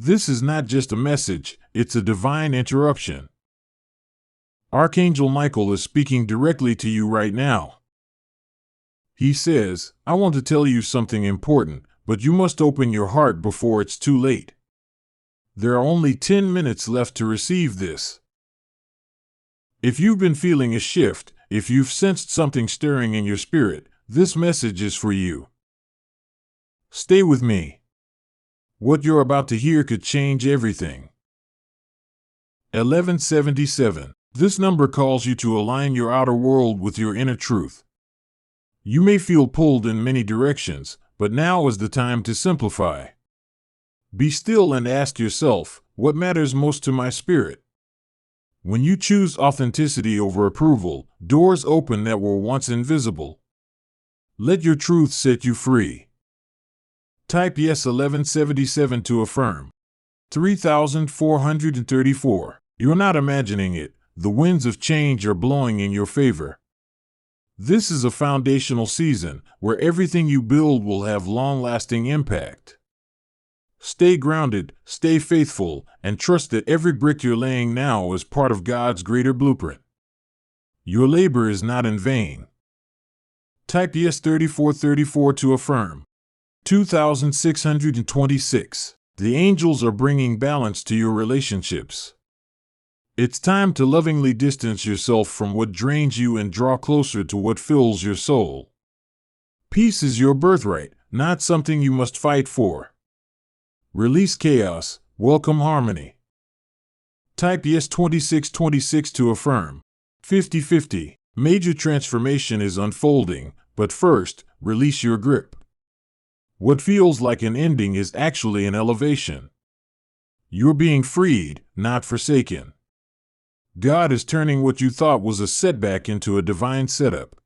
This is not just a message, it's a divine interruption. Archangel Michael is speaking directly to you right now. He says, I want to tell you something important, but you must open your heart before it's too late. There are only 10 minutes left to receive this. If you've been feeling a shift, if you've sensed something stirring in your spirit, this message is for you. Stay with me. What you're about to hear could change everything. 1177. This number calls you to align your outer world with your inner truth. You may feel pulled in many directions, but now is the time to simplify. Be still and ask yourself, what matters most to my spirit? When you choose authenticity over approval, doors open that were once invisible. Let your truth set you free. Type yes 1177 to affirm. 3434. You're not imagining it. The winds of change are blowing in your favor. This is a foundational season where everything you build will have long-lasting impact. Stay grounded, stay faithful, and trust that every brick you're laying now is part of God's greater blueprint. Your labor is not in vain. Type yes 3434 to affirm. 2626. The angels are bringing balance to your relationships. It's time to lovingly distance yourself from what drains you and draw closer to what fills your soul. Peace is your birthright, not something you must fight for. Release chaos, welcome harmony. Type yes 2626 to affirm. 50-50. Major transformation is unfolding, but first, release your grip. What feels like an ending is actually an elevation. You're being freed, not forsaken. God is turning what you thought was a setback into a divine setup.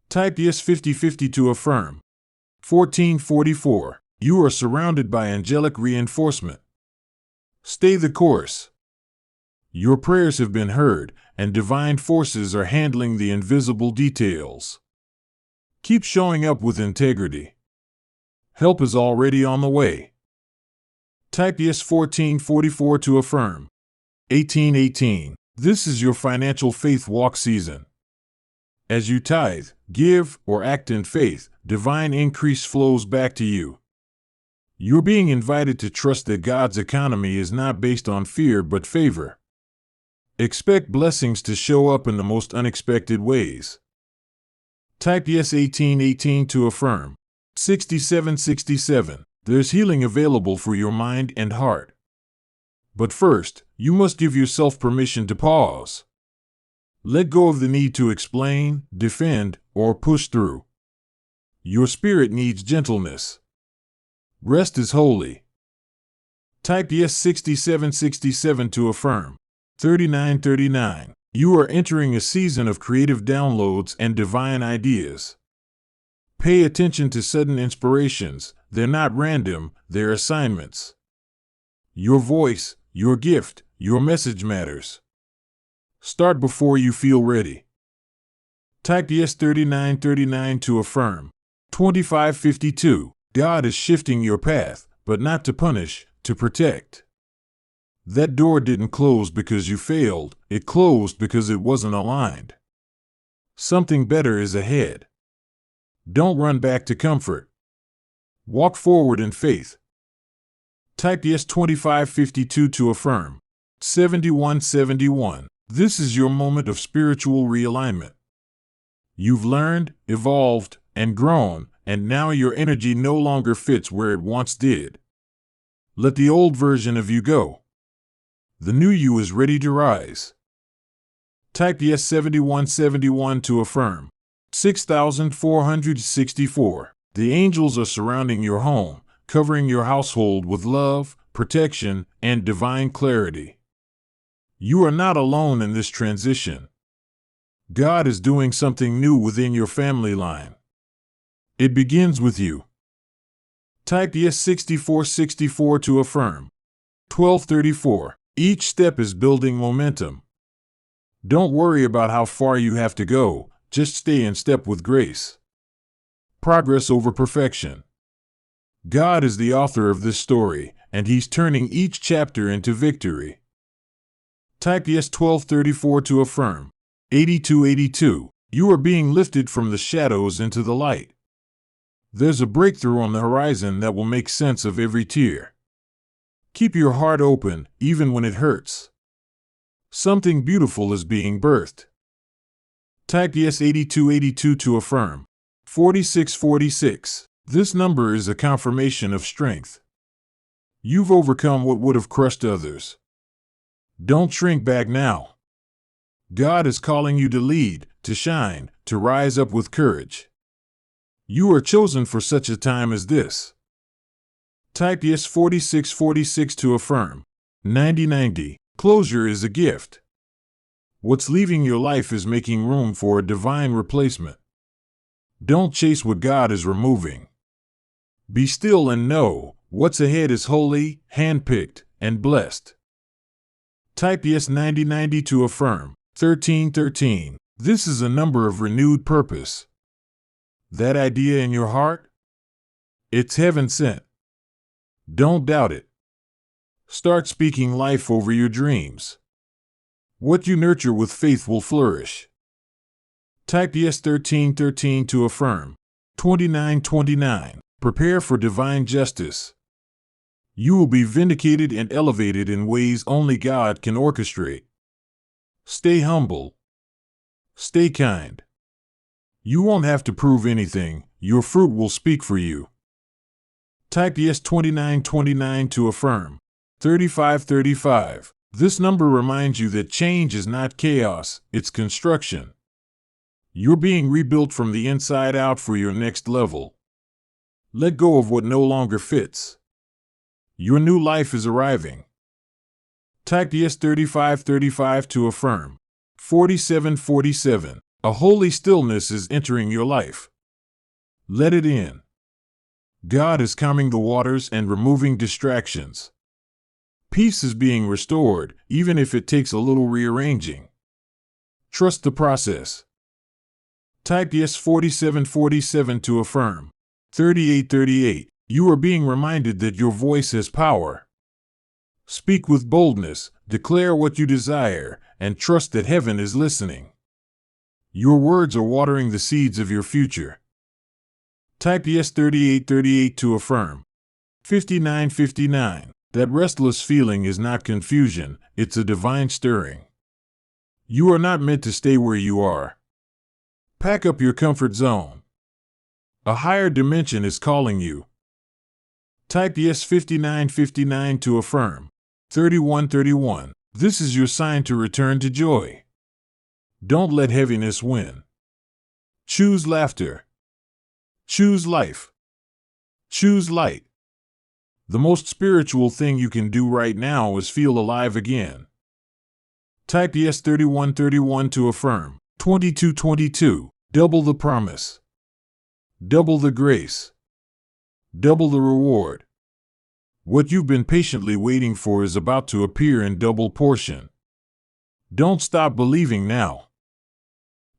Type yes 50-50 to affirm. 1444. You are surrounded by angelic reinforcement. Stay the course. Your prayers have been heard, and divine forces are handling the invisible details. Keep showing up with integrity. Help is already on the way. Type yes 1444 to affirm. 1818. This is your financial faith walk season. As you tithe, give, or act in faith, divine increase flows back to you. You're being invited to trust that God's economy is not based on fear but favor. Expect blessings to show up in the most unexpected ways. Type yes 1818 to affirm. 6767. There's healing available for your mind and heart. But first, you must give yourself permission to pause. Let go of the need to explain, defend, or push through. Your spirit needs gentleness. Rest is holy. Type yes 6767 to affirm. 3939. You are entering a season of creative downloads and divine ideas. Pay attention to sudden inspirations. They're not random, they're assignments. Your voice, your gift, your message matters. Start before you feel ready. Type yes 3939 to affirm. 2552. God is shifting your path, but not to punish, to protect. That door didn't close because you failed, it closed because it wasn't aligned. Something better is ahead. Don't run back to comfort. Walk forward in faith. Type yes 2552 to affirm. 7171. This is your moment of spiritual realignment. You've learned, evolved, and grown, and now your energy no longer fits where it once did. Let the old version of you go. The new you is ready to rise. Type yes 7171 to affirm. 6464. The angels are surrounding your home, covering your household with love, protection, and divine clarity. You are not alone in this transition. God is doing something new within your family line. It begins with you. Type yes 6464 to affirm. 1234. Each step is building momentum. Don't worry about how far you have to go, just stay in step with grace. Progress over perfection. God is the author of this story, and He's turning each chapter into victory. Type yes 1234 to affirm. 8282. You are being lifted from the shadows into the light. There's a breakthrough on the horizon that will make sense of every tear. Keep your heart open, even when it hurts. Something beautiful is being birthed. Type yes 8282 to affirm. 4646. This number is a confirmation of strength. You've overcome what would have crushed others. Don't shrink back now. God is calling you to lead, to shine, to rise up with courage. You are chosen for such a time as this. Type yes 4646 to affirm. 9090. Closure is a gift. What's leaving your life is making room for a divine replacement. Don't chase what God is removing. Be still and know what's ahead is holy, handpicked, and blessed. Type yes 9090 to affirm. 1313. This is a number of renewed purpose. That idea in your heart? It's heaven sent. Don't doubt it. Start speaking life over your dreams. What you nurture with faith will flourish. Type yes 1313 to affirm. 2929. Prepare for divine justice. You will be vindicated and elevated in ways only God can orchestrate. Stay humble. Stay kind. You won't have to prove anything. Your fruit will speak for you. Type yes 2929 to affirm. 3535. This number reminds you that change is not chaos, it's construction. You're being rebuilt from the inside out for your next level. Let go of what no longer fits. Your new life is arriving. Type yes 3535 to affirm. 4747. A holy stillness is entering your life. Let it in. God is calming the waters and removing distractions. Peace is being restored, even if it takes a little rearranging. Trust the process. Type yes 4747 to affirm. 3838. You are being reminded that your voice has power. Speak with boldness, declare what you desire, and trust that heaven is listening. Your words are watering the seeds of your future. Type yes 3838 to affirm. 5959. That restless feeling is not confusion, it's a divine stirring. You are not meant to stay where you are. Pack up your comfort zone. A higher dimension is calling you. Type yes 5959 to affirm. 3131. This is your sign to return to joy. Don't let heaviness win. Choose laughter. Choose life. Choose light. The most spiritual thing you can do right now is feel alive again. Type yes 3131 to affirm. 2222. Double the promise. Double the grace. Double the reward. What you've been patiently waiting for is about to appear in double portion. Don't stop believing now.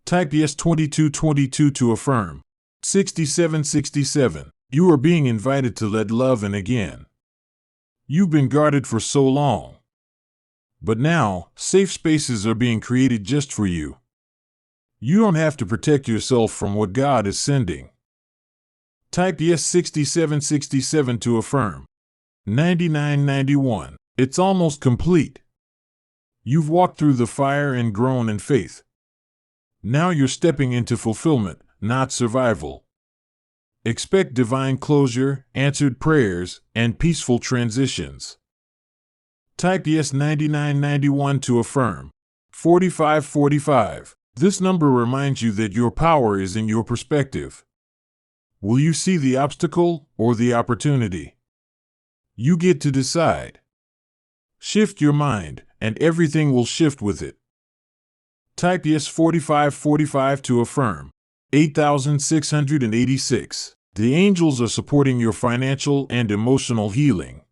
Type yes 2222 to affirm. 6767. You are being invited to let love in again. You've been guarded for so long. But now, safe spaces are being created just for you. You don't have to protect yourself from what God is sending. Type yes 6767 to affirm. 9991. It's almost complete. You've walked through the fire and grown in faith. Now you're stepping into fulfillment, not survival. Expect divine closure, answered prayers, and peaceful transitions. Type yes 9991 to affirm. 4545. This number reminds you that your power is in your perspective. Will you see the obstacle or the opportunity? You get to decide. Shift your mind, and everything will shift with it. Type yes 4545 to affirm. 8686. The angels are supporting your financial and emotional healing.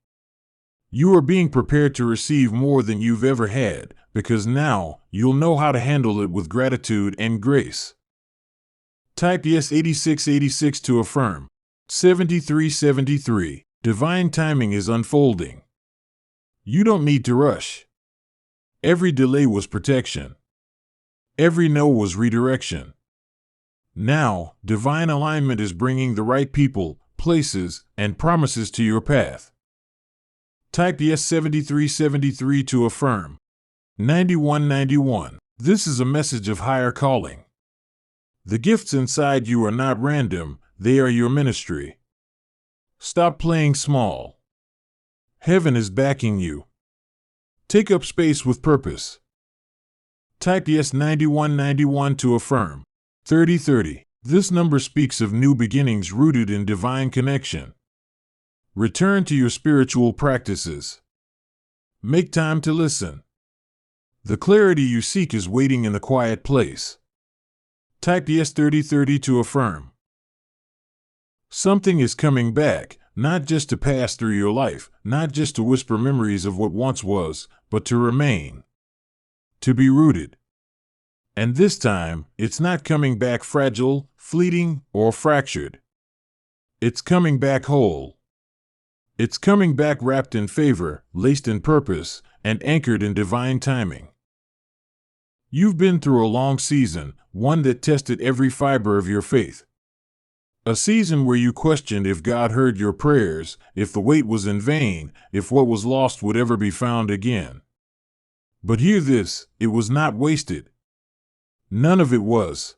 You are being prepared to receive more than you've ever had, because now you'll know how to handle it with gratitude and grace. Type yes 8686 to affirm. 7373. Divine timing is unfolding. You don't need to rush. Every delay was protection. Every no was redirection. Now, divine alignment is bringing the right people, places, and promises to your path. Type yes 7373 to affirm. 9191. This is a message of higher calling. The gifts inside you are not random, they are your ministry. Stop playing small. Heaven is backing you. Take up space with purpose. Type yes 9191 to affirm. 3030. This number speaks of new beginnings rooted in divine connection. Return to your spiritual practices. Make time to listen. The clarity you seek is waiting in the quiet place. Type yes 3030 to affirm. Something is coming back, not just to pass through your life, not just to whisper memories of what once was, but to remain. To be rooted. And this time, it's not coming back fragile, fleeting, or fractured. It's coming back whole. It's coming back wrapped in favor, laced in purpose, and anchored in divine timing. You've been through a long season, one that tested every fiber of your faith. A season where you questioned if God heard your prayers, if the wait was in vain, if what was lost would ever be found again. But hear this, it was not wasted. None of it was.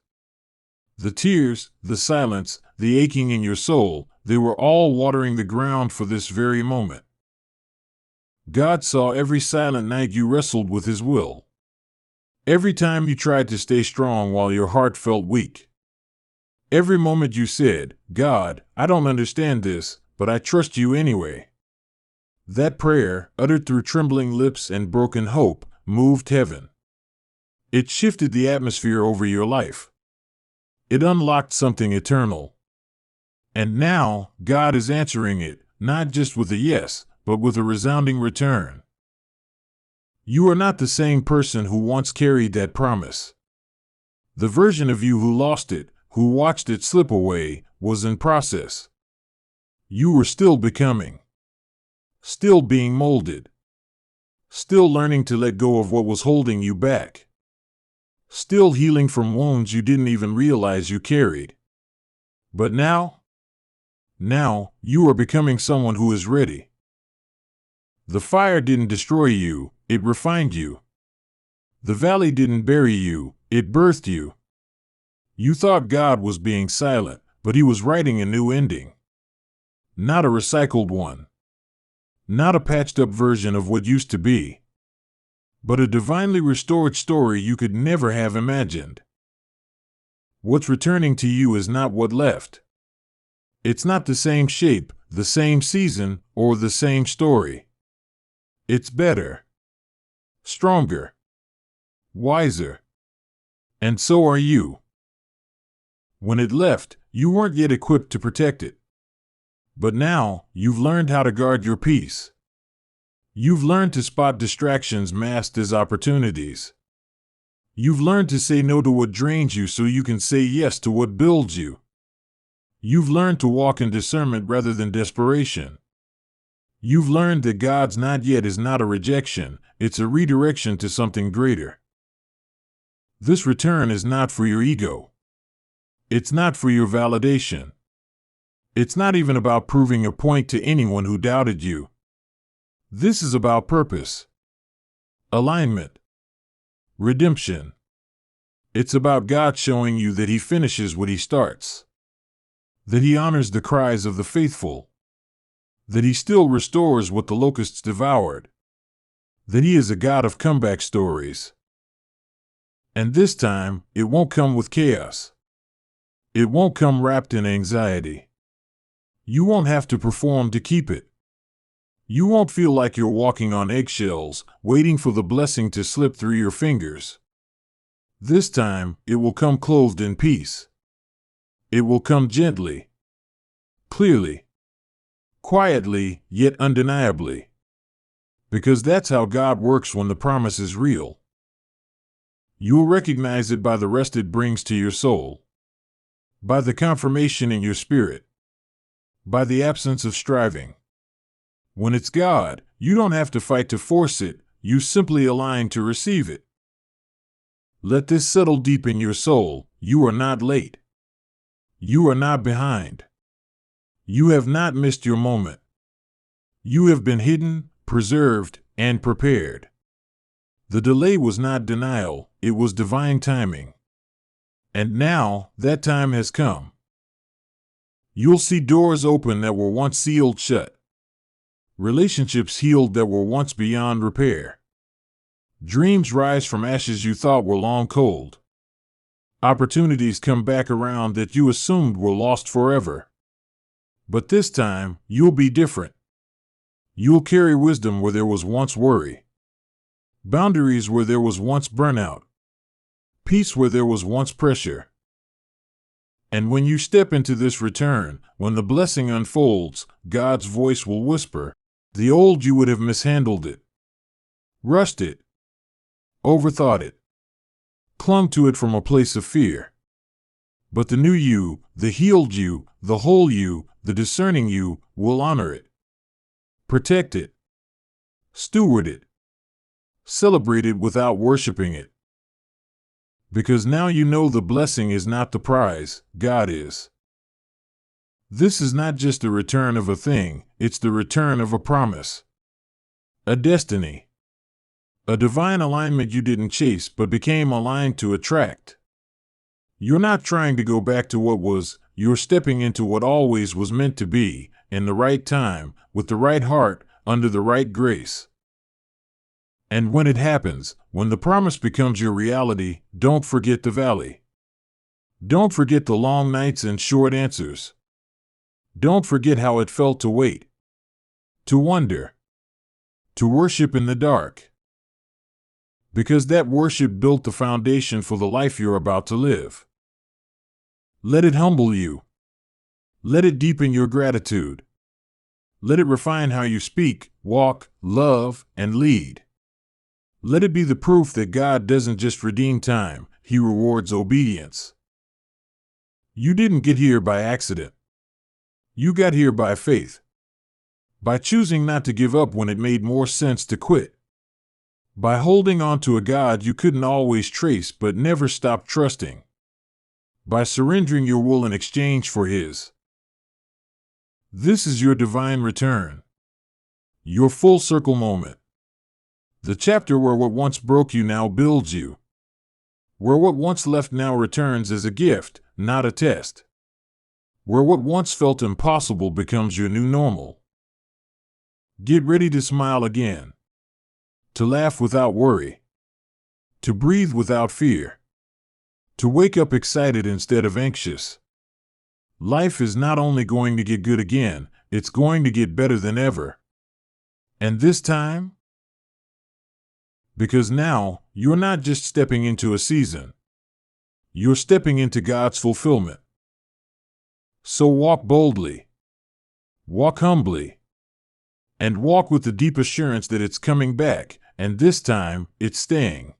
The tears, the silence, the aching in your soul, they were all watering the ground for this very moment. God saw every silent night you wrestled with His will. Every time you tried to stay strong while your heart felt weak. Every moment you said, God, I don't understand this, but I trust you anyway. That prayer, uttered through trembling lips and broken hope, moved heaven. It shifted the atmosphere over your life. It unlocked something eternal. And now, God is answering it, not just with a yes, but with a resounding return. You are not the same person who once carried that promise. The version of you who lost it, who watched it slip away, was in process. You were still becoming. Still being molded. Still learning to let go of what was holding you back. Still healing from wounds you didn't even realize you carried. But now, you are becoming someone who is ready. The fire didn't destroy you, it refined you. The valley didn't bury you, it birthed you. You thought God was being silent, but He was writing a new ending. Not a recycled one. Not a patched-up version of what used to be. But a divinely restored story you could never have imagined. What's returning to you is not what left. It's not the same shape, the same season, or the same story. It's better. Stronger. Wiser. And so are you. When it left, you weren't yet equipped to protect it. But now, you've learned how to guard your peace. You've learned to spot distractions masked as opportunities. You've learned to say no to what drains you so you can say yes to what builds you. You've learned to walk in discernment rather than desperation. You've learned that God's not yet is not a rejection, it's a redirection to something greater. This return is not for your ego. It's not for your validation. It's not even about proving a point to anyone who doubted you. This is about purpose. Alignment. Redemption. It's about God showing you that He finishes what He starts. That He honors the cries of the faithful. That He still restores what the locusts devoured. That He is a God of comeback stories. And this time, it won't come with chaos. It won't come wrapped in anxiety. You won't have to perform to keep it. You won't feel like you're walking on eggshells, waiting for the blessing to slip through your fingers. This time, it will come clothed in peace. It will come gently, clearly, quietly, yet undeniably. Because that's how God works when the promise is real. You'll recognize it by the rest it brings to your soul. By the confirmation in your spirit. By the absence of striving. When it's God, you don't have to fight to force it, you simply align to receive it. Let this settle deep in your soul. You are not late. You are not behind. You have not missed your moment. You have been hidden, preserved, and prepared. The delay was not denial, it was divine timing. And now, that time has come. You'll see doors open that were once sealed shut. Relationships healed that were once beyond repair. Dreams rise from ashes you thought were long cold. Opportunities come back around that you assumed were lost forever. But this time, you'll be different. You'll carry wisdom where there was once worry. Boundaries where there was once burnout. Peace where there was once pressure. And when you step into this return, when the blessing unfolds, God's voice will whisper, "The old you would have mishandled it, rushed it, overthought it, clung to it from a place of fear. But the new you, the healed you, the whole you, the discerning you, will honor it, protect it, steward it, celebrate it without worshiping it. Because now you know the blessing is not the prize, God is." This is not just the return of a thing, it's the return of a promise, a destiny, a divine alignment you didn't chase but became aligned to attract. You're not trying to go back to what was, you're stepping into what always was meant to be, in the right time, with the right heart, under the right grace. And when it happens, when the promise becomes your reality, don't forget the valley. Don't forget the long nights and short answers. Don't forget how it felt to wait, to wonder, to worship in the dark. Because that worship built the foundation for the life you're about to live. Let it humble you. Let it deepen your gratitude. Let it refine how you speak, walk, love, and lead. Let it be the proof that God doesn't just redeem time, He rewards obedience. You didn't get here by accident. You got here by faith. By choosing not to give up when it made more sense to quit. By holding on to a God you couldn't always trace but never stopped trusting. By surrendering your will in exchange for His. This is your divine return. Your full circle moment. The chapter where what once broke you now builds you. Where what once left now returns as a gift, not a test. Where what once felt impossible becomes your new normal. Get ready to smile again. To laugh without worry. To breathe without fear. To wake up excited instead of anxious. Life is not only going to get good again, it's going to get better than ever. And this time? Because now, you're not just stepping into a season. You're stepping into God's fulfillment. So walk boldly. Walk humbly. And walk with the deep assurance that it's coming back, and this time, it's staying.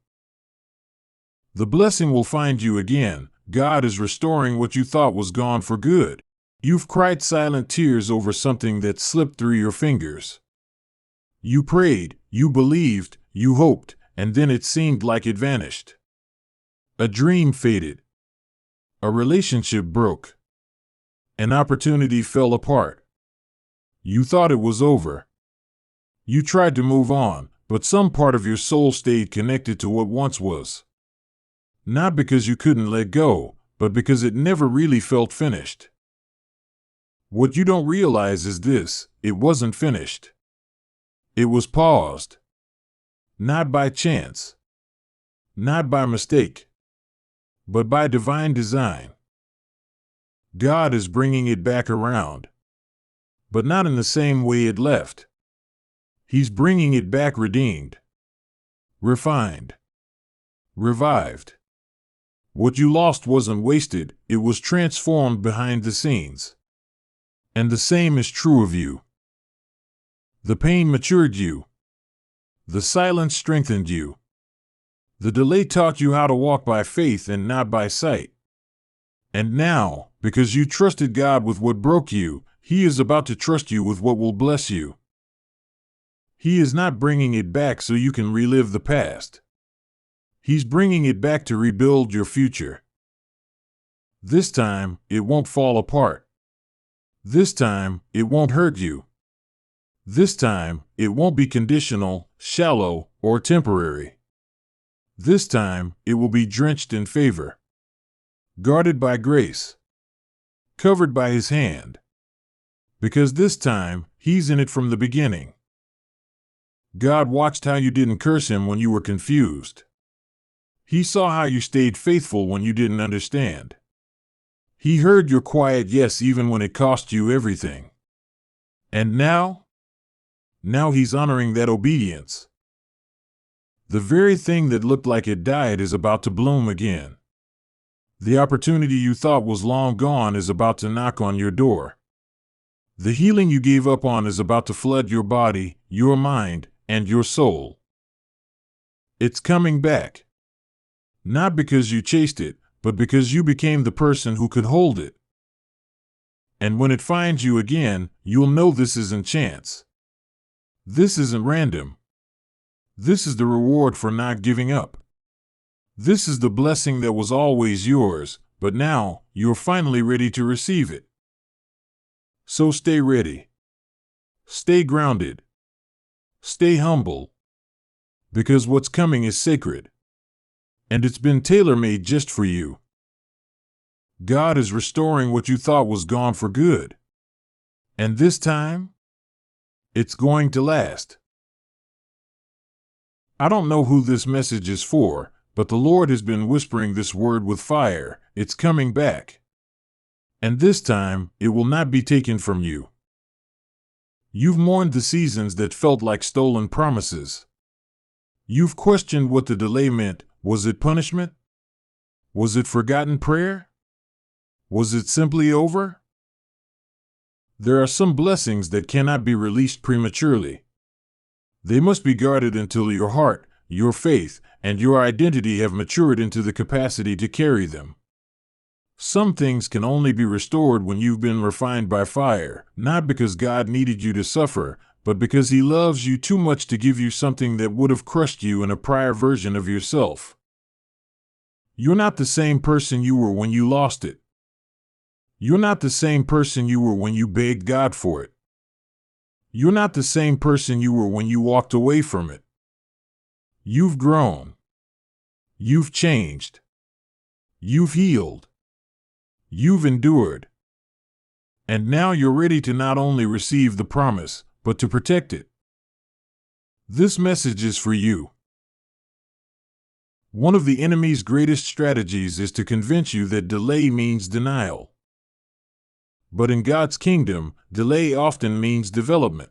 The blessing will find you again. God is restoring what you thought was gone for good. You've cried silent tears over something that slipped through your fingers. You prayed, you believed, you hoped, and then it seemed like it vanished. A dream faded. A relationship broke. An opportunity fell apart. You thought it was over. You tried to move on, but some part of your soul stayed connected to what once was. Not because you couldn't let go, but because it never really felt finished. What you don't realize is this: it wasn't finished. It was paused. Not by chance. Not by mistake. But by divine design. God is bringing it back around. But not in the same way it left. He's bringing it back redeemed. Refined. Revived. What you lost wasn't wasted, it was transformed behind the scenes. And the same is true of you. The pain matured you. The silence strengthened you. The delay taught you how to walk by faith and not by sight. And now, because you trusted God with what broke you, He is about to trust you with what will bless you. He is not bringing it back so you can relive the past. He's bringing it back to rebuild your future. This time, it won't fall apart. This time, it won't hurt you. This time, it won't be conditional, shallow, or temporary. This time, it will be drenched in favor, guarded by grace, covered by His hand. Because this time, He's in it from the beginning. God watched how you didn't curse Him when you were confused. He saw how you stayed faithful when you didn't understand. He heard your quiet yes even when it cost you everything. And now He's honoring that obedience. The very thing that looked like it died is about to bloom again. The opportunity you thought was long gone is about to knock on your door. The healing you gave up on is about to flood your body, your mind, and your soul. It's coming back. Not because you chased it, but because you became the person who could hold it. And when it finds you again, you'll know this isn't chance. This isn't random. This is the reward for not giving up. This is the blessing that was always yours, but now you're finally ready to receive it. So stay ready. Stay grounded. Stay humble. Because what's coming is sacred. And it's been tailor-made just for you. God is restoring what you thought was gone for good. And this time, it's going to last. I don't know who this message is for, but the Lord has been whispering this word with fire. It's coming back. And this time, it will not be taken from you. You've mourned the seasons that felt like stolen promises. You've questioned what the delay meant. Was it punishment? Was it forgotten prayer? Was it simply over? There are some blessings that cannot be released prematurely. They must be guarded until your heart, your faith, and your identity have matured into the capacity to carry them. Some things can only be restored when you've been refined by fire, not because God needed you to suffer, but because He loves you too much to give you something that would have crushed you in a prior version of yourself. You're not the same person you were when you lost it. You're not the same person you were when you begged God for it. You're not the same person you were when you walked away from it. You've grown. You've changed. You've healed. You've endured. And now you're ready to not only receive the promise, but to protect it. This message is for you. One of the enemy's greatest strategies is to convince you that delay means denial. But in God's kingdom, delay often means development.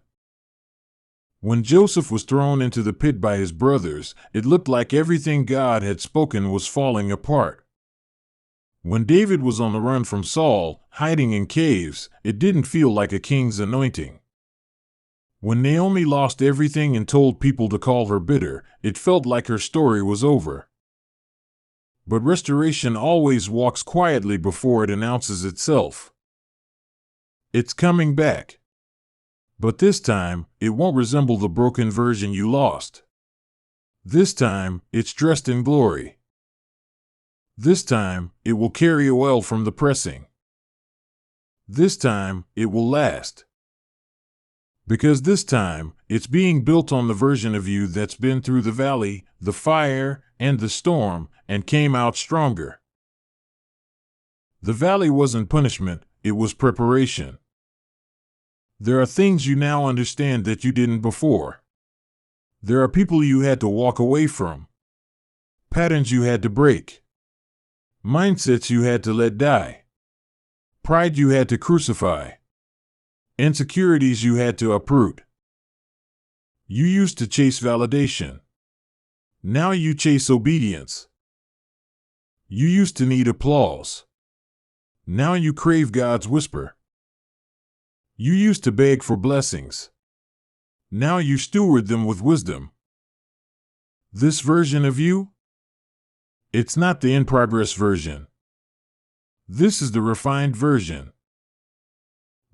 When Joseph was thrown into the pit by his brothers, it looked like everything God had spoken was falling apart. When David was on the run from Saul, hiding in caves, it didn't feel like a king's anointing. When Naomi lost everything and told people to call her bitter, it felt like her story was over. But restoration always walks quietly before it announces itself. It's coming back. But this time, it won't resemble the broken version you lost. This time, it's dressed in glory. This time, it will carry oil from the pressing. This time, it will last. Because this time, it's being built on the version of you that's been through the valley, the fire, and the storm, and came out stronger. The valley wasn't punishment, it was preparation. There are things you now understand that you didn't before. There are people you had to walk away from. Patterns you had to break. Mindsets you had to let die. Pride you had to crucify. Insecurities you had to uproot. You used to chase validation. Now you chase obedience. You used to need applause. Now you crave God's whisper. You used to beg for blessings. Now you steward them with wisdom. This version of you? It's not the in-progress version. This is the refined version.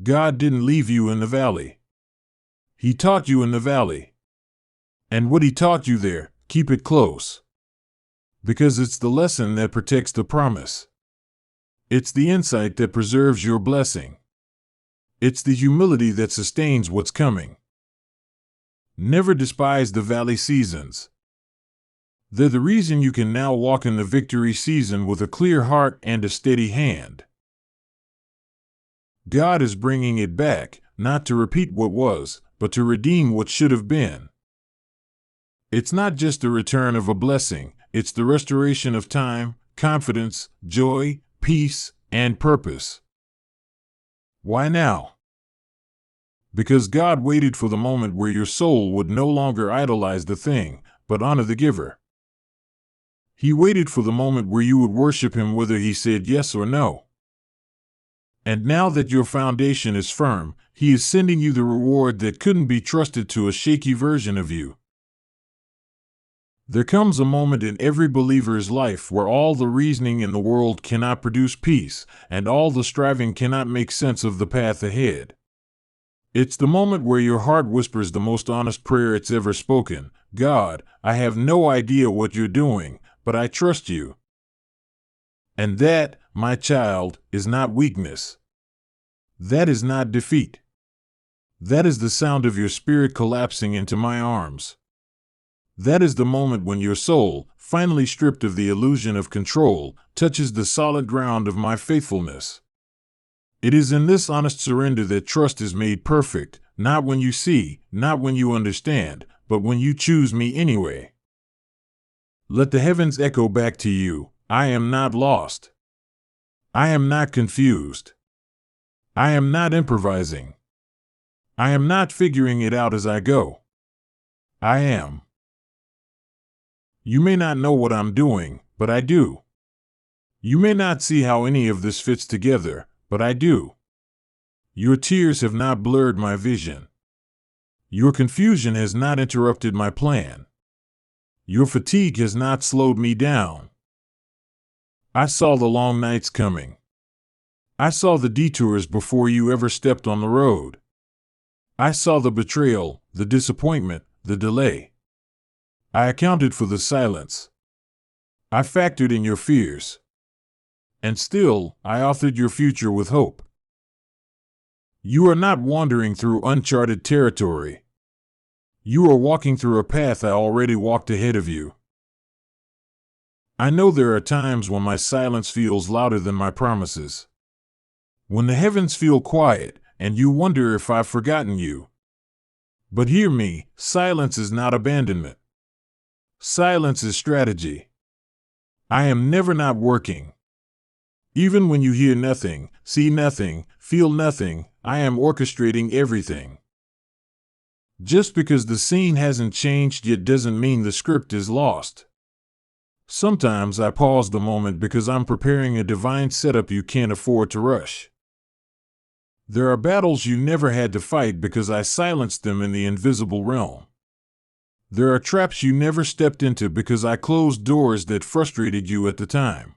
God didn't leave you in the valley. He taught you in the valley. And what he taught you there, keep it close. Because it's the lesson that protects the promise. It's the insight that preserves your blessing. It's the humility that sustains what's coming. Never despise the valley seasons. They're the reason you can now walk in the victory season with a clear heart and a steady hand. God is bringing it back, not to repeat what was, but to redeem what should have been. It's not just the return of a blessing, it's the restoration of time, confidence, joy, peace, and purpose. Why now? Because God waited for the moment where your soul would no longer idolize the thing, but honor the giver. He waited for the moment where you would worship him whether he said yes or no. And now that your foundation is firm, he is sending you the reward that couldn't be trusted to a shaky version of you. There comes a moment in every believer's life where all the reasoning in the world cannot produce peace, and all the striving cannot make sense of the path ahead. It's the moment where your heart whispers the most honest prayer it's ever spoken. God, I have no idea what you're doing, but I trust you. And that, my child, is not weakness. That is not defeat. That is the sound of your spirit collapsing into my arms. That is the moment when your soul, finally stripped of the illusion of control, touches the solid ground of my faithfulness. It is in this honest surrender that trust is made perfect, not when you see, not when you understand, but when you choose me anyway. Let the heavens echo back to you, I am not lost. I am not confused. I am not improvising. I am not figuring it out as I go. I am. You may not know what I'm doing, but I do. You may not see how any of this fits together, but I do. Your tears have not blurred my vision. Your confusion has not interrupted my plan. Your fatigue has not slowed me down. I saw the long nights coming. I saw the detours before you ever stepped on the road. I saw the betrayal, the disappointment, the delay. I accounted for the silence. I factored in your fears. And still, I authored your future with hope. You are not wandering through uncharted territory. You are walking through a path I already walked ahead of you. I know there are times when my silence feels louder than my promises. When the heavens feel quiet, and you wonder if I've forgotten you. But hear me, silence is not abandonment. Silence is strategy. I am never not working. Even when you hear nothing, see nothing, feel nothing, I am orchestrating everything. Just because the scene hasn't changed yet doesn't mean the script is lost. Sometimes I pause the moment because I'm preparing a divine setup you can't afford to rush. There are battles you never had to fight because I silenced them in the invisible realm. There are traps you never stepped into because I closed doors that frustrated you at the time.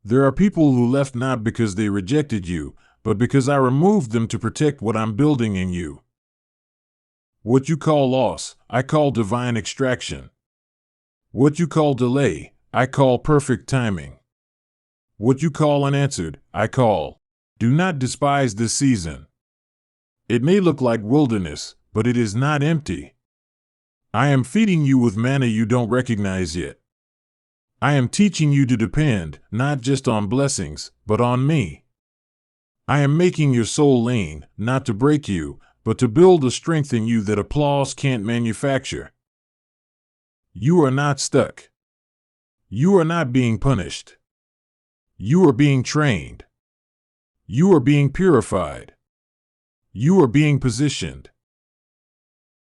There are people who left not because they rejected you, but because I removed them to protect what I'm building in you. What you call loss, I call divine extraction. What you call delay, I call perfect timing. What you call unanswered, I call. Do not despise this season. It may look like wilderness, but it is not empty. I am feeding you with manna you don't recognize yet. I am teaching you to depend, not just on blessings, but on me. I am making your soul lean, not to break you, but to build a strength in you that applause can't manufacture. You are not stuck. You are not being punished. You are being trained. You are being purified. You are being positioned.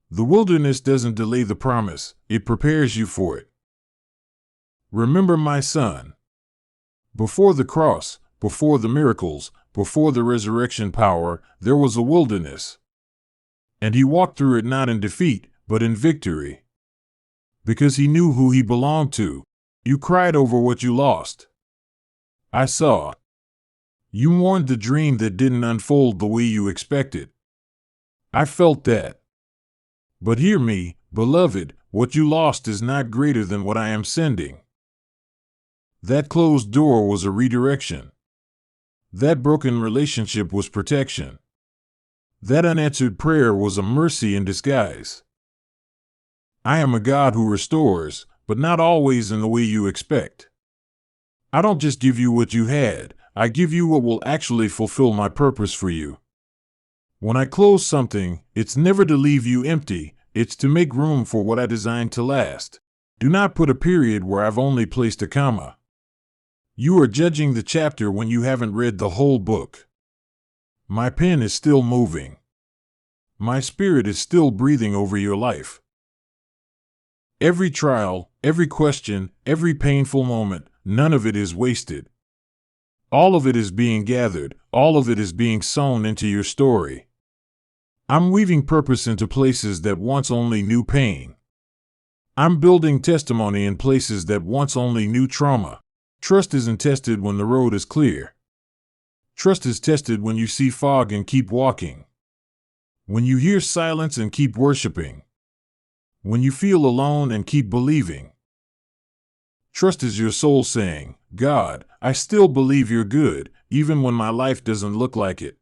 The wilderness doesn't delay the promise, it prepares you for it. Remember, my son. Before the cross, before the miracles, before the resurrection power, there was a wilderness. And he walked through it not in defeat, but in victory. Because he knew who he belonged to. You cried over what you lost. I saw. You mourned the dream that didn't unfold the way you expected. I felt that. But hear me, Beloved, what you lost is not greater than what I am sending. That closed door was a redirection. That broken relationship was protection. That unanswered prayer was a mercy in disguise. I am a God who restores, but not always in the way you expect. I don't just give you what you had, I give you what will actually fulfill my purpose for you. When I close something, it's never to leave you empty, it's to make room for what I designed to last. Do not put a period where I've only placed a comma. You are judging the chapter when you haven't read the whole book. My pen is still moving. My spirit is still breathing over your life. Every trial, every question, every painful moment, none of it is wasted. All of it is being gathered, all of it is being sown into your story. I'm weaving purpose into places that once only knew pain. I'm building testimony in places that once only knew trauma. Trust isn't tested when the road is clear. Trust is tested when you see fog and keep walking. When you hear silence and keep worshiping. When you feel alone and keep believing. Trust is your soul saying, God, I still believe you're good, even when my life doesn't look like it.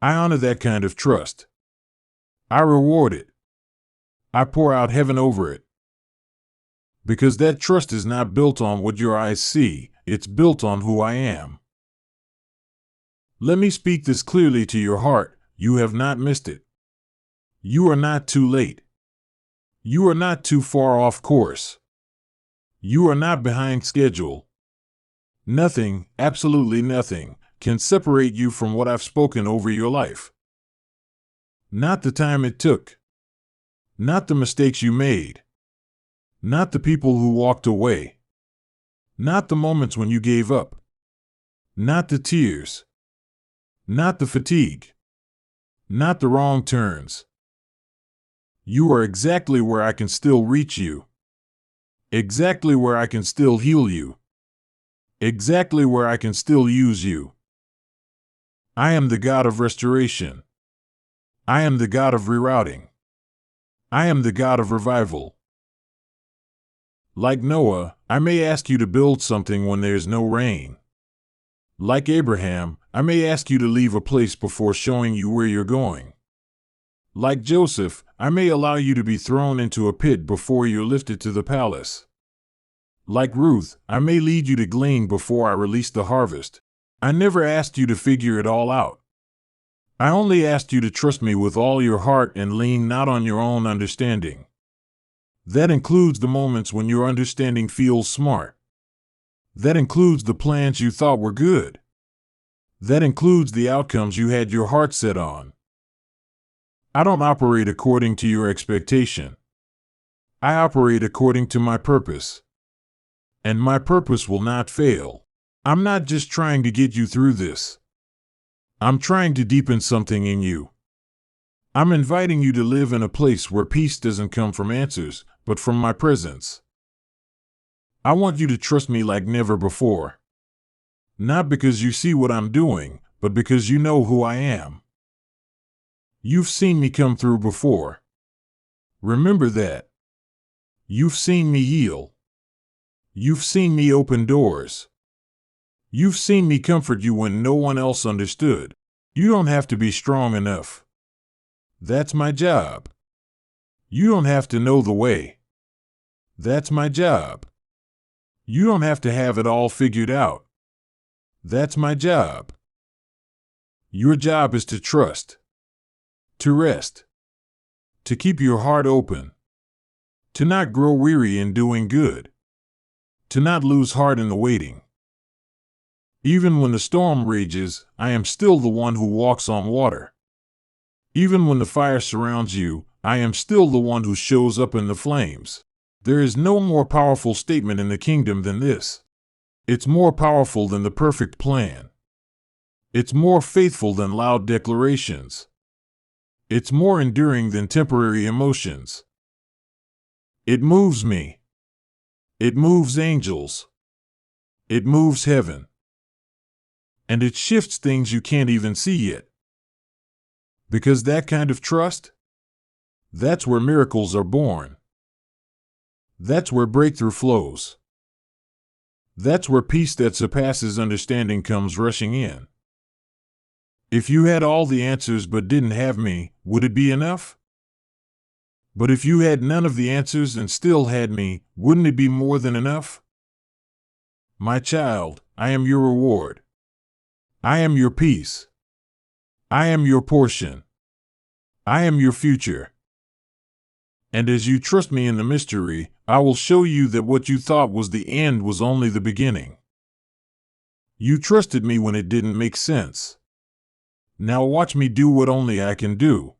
I honor that kind of trust. I reward it. I pour out heaven over it. Because that trust is not built on what your eyes see, it's built on who I am. Let me speak this clearly to your heart, you have not missed it. You are not too late. You are not too far off course. You are not behind schedule. Nothing, absolutely nothing, can separate you from what I've spoken over your life. Not the time it took. Not the mistakes you made. Not the people who walked away. Not the moments when you gave up. Not the tears. Not the fatigue. Not the wrong turns. You are exactly where I can still reach you. Exactly where I can still heal you. Exactly where I can still use you. I am the God of restoration. I am the God of rerouting. I am the God of revival. Like Noah, I may ask you to build something when there's no rain. Like Abraham, I may ask you to leave a place before showing you where you're going. Like Joseph, I may allow you to be thrown into a pit before you're lifted to the palace. Like Ruth, I may lead you to glean before I release the harvest. I never asked you to figure it all out. I only asked you to trust me with all your heart and lean not on your own understanding. That includes the moments when your understanding feels smart. That includes the plans you thought were good. That includes the outcomes you had your heart set on. I don't operate according to your expectation. I operate according to my purpose. And my purpose will not fail. I'm not just trying to get you through this. I'm trying to deepen something in you. I'm inviting you to live in a place where peace doesn't come from answers, but from my presence. I want you to trust me like never before. Not because you see what I'm doing, but because you know who I am. You've seen me come through before. Remember that. You've seen me heal. You've seen me open doors. You've seen me comfort you when no one else understood. You don't have to be strong enough. That's my job. You don't have to know the way. That's my job. You don't have to have it all figured out. That's my job. Your job is to trust, to rest, to keep your heart open, to not grow weary in doing good, to not lose heart in the waiting. Even when the storm rages, I am still the one who walks on water. Even when the fire surrounds you, I am still the one who shows up in the flames. There is no more powerful statement in the kingdom than this. It's more powerful than the perfect plan. It's more faithful than loud declarations. It's more enduring than temporary emotions. It moves me. It moves angels. It moves heaven. And it shifts things you can't even see yet. Because that kind of trust, That's where miracles are born. That's where breakthrough flows. That's where peace that surpasses understanding comes rushing in. If you had all the answers but didn't have me, would it be enough? But if you had none of the answers and still had me, wouldn't it be more than enough? My child, I am your reward. I am your peace. I am your portion. I am your future. And as you trust me in the mystery, I will show you that what you thought was the end was only the beginning. You trusted me when it didn't make sense. Now watch me do what only I can do.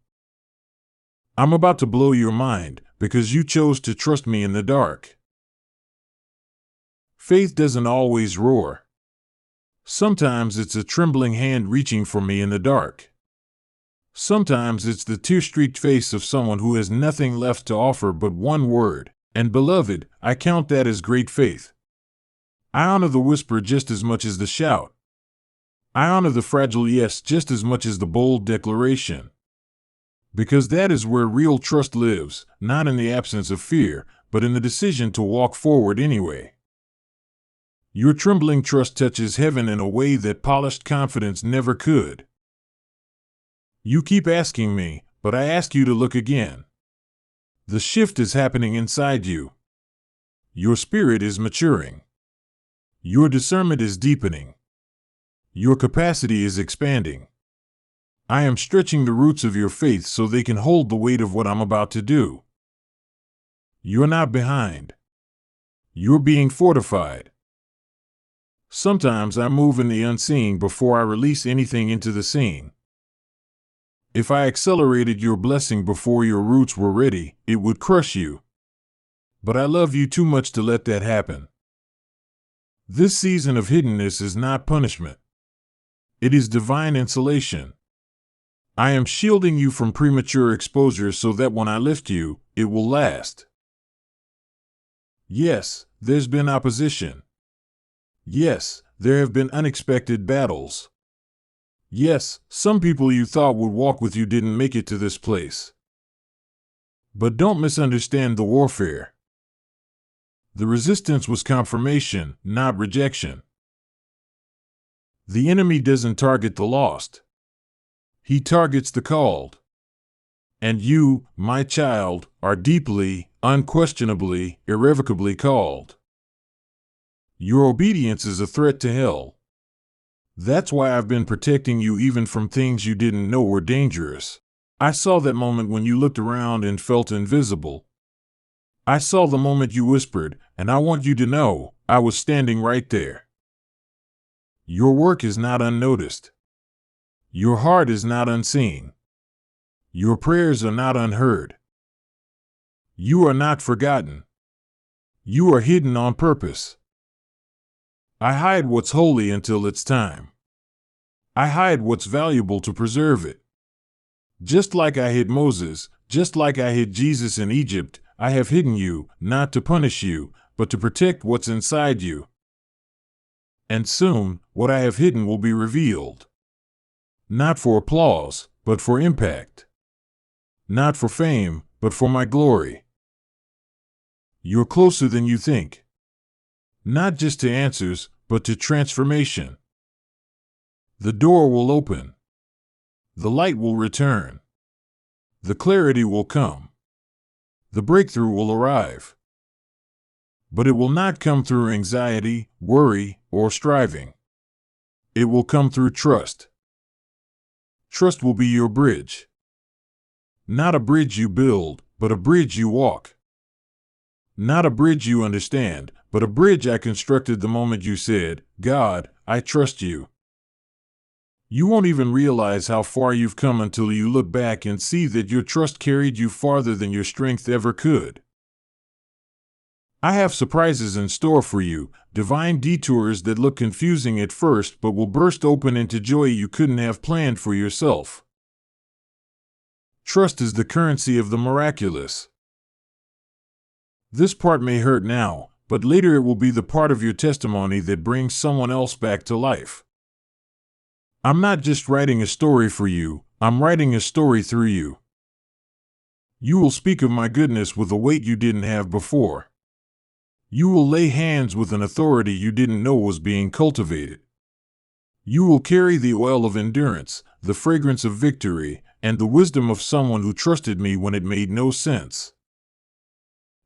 I'm about to blow your mind because you chose to trust me in the dark. Faith doesn't always roar. Sometimes it's a trembling hand reaching for me in the dark. Sometimes it's the tear-streaked face of someone who has nothing left to offer but one word. And beloved, I count that as great faith. I honor the whisper just as much as the shout. I honor the fragile yes just as much as the bold declaration. Because that is where real trust lives, not in the absence of fear, but in the decision to walk forward anyway. Your trembling trust touches heaven in a way that polished confidence never could. You keep asking me, but I ask you to look again. The shift is happening inside you. Your spirit is maturing. Your discernment is deepening. Your capacity is expanding. I am stretching the roots of your faith so they can hold the weight of what I'm about to do. You're not behind. You're being fortified. Sometimes I move in the unseen before I release anything into the seen. If I accelerated your blessing before your roots were ready, it would crush you. But I love you too much to let that happen. This season of hiddenness is not punishment. It is divine insulation. I am shielding you from premature exposure so that when I lift you, it will last. Yes, there's been opposition. Yes, there have been unexpected battles. Yes, some people you thought would walk with you didn't make it to this place. But don't misunderstand the warfare. The resistance was confirmation, not rejection. The enemy doesn't target the lost. He targets the called. And you, my child, are deeply, unquestionably, irrevocably called. Your obedience is a threat to hell. That's why I've been protecting you even from things you didn't know were dangerous. I saw that moment when you looked around and felt invisible. I saw the moment you whispered, and I want you to know, I was standing right there. Your work is not unnoticed. Your heart is not unseen. Your prayers are not unheard. You are not forgotten. You are hidden on purpose. I hide what's holy until it's time. I hide what's valuable to preserve it. Just like I hid Moses, just like I hid Jesus in Egypt, I have hidden you, not to punish you, but to protect what's inside you. And soon, what I have hidden will be revealed. Not for applause, but for impact. Not for fame, but for my glory. You're closer than you think. Not just to answers, but to transformation. The door will open. The light will return. The clarity will come. The breakthrough will arrive. But it will not come through anxiety, worry, or striving. It will come through trust. Trust will be your bridge. Not a bridge you build, but a bridge you walk. Not a bridge you understand, but a bridge I constructed the moment you said, God, I trust you. You won't even realize how far you've come until you look back and see that your trust carried you farther than your strength ever could. I have surprises in store for you, divine detours that look confusing at first but will burst open into joy you couldn't have planned for yourself. Trust is the currency of the miraculous. This part may hurt now, but later it will be the part of your testimony that brings someone else back to life. I'm not just writing a story for you, I'm writing a story through you. You will speak of my goodness with a weight you didn't have before. You will lay hands with an authority you didn't know was being cultivated. You will carry the oil of endurance, the fragrance of victory, and the wisdom of someone who trusted me when it made no sense.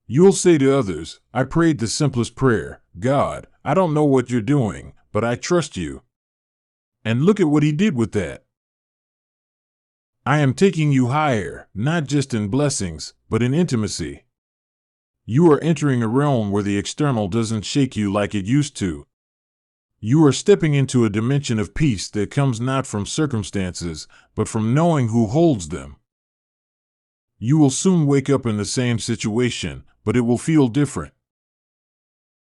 You'll say to others, I prayed the simplest prayer, God, I don't know what you're doing, but I trust you. And look at what he did with that. I am taking you higher, not just in blessings, but in intimacy. You are entering a realm where the external doesn't shake you like it used to. You are stepping into a dimension of peace that comes not from circumstances, but from knowing who holds them. You will soon wake up in the same situation, but it will feel different.